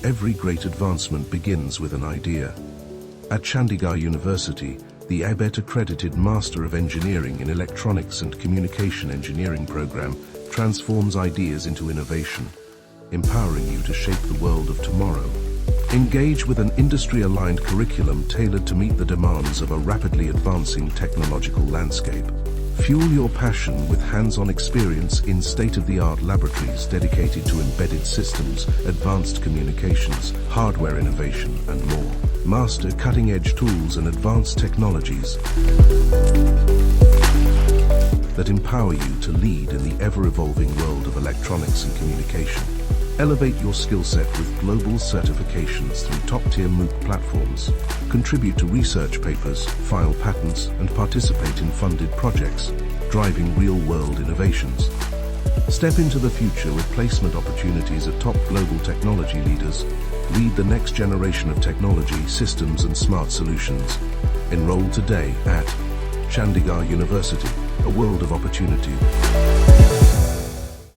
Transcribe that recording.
every great advancement begins with an idea. At Chandigarh University, the ABET-accredited Master of Engineering in Electronics and Communication Engineering program transforms ideas into innovation, empowering you to shape the world of tomorrow. Engage with an industry-aligned curriculum tailored to meet the demands of a rapidly advancing technological landscape. Fuel your passion with hands-on experience in state-of-the-art laboratories dedicated to embedded systems, advanced communications, hardware innovation, and more. Master cutting-edge tools and advanced technologies that empower you to lead in the ever-evolving world of electronics and communication. Elevate your skill set with global certifications through top-tier MOOC platforms. Contribute to research papers, file patents, and participate in funded projects, driving real-world innovations. Step into the future with placement opportunities at top global technology leaders. Lead the next generation of technology, systems, and smart solutions. Enroll today at Chandigarh University, a world of opportunity.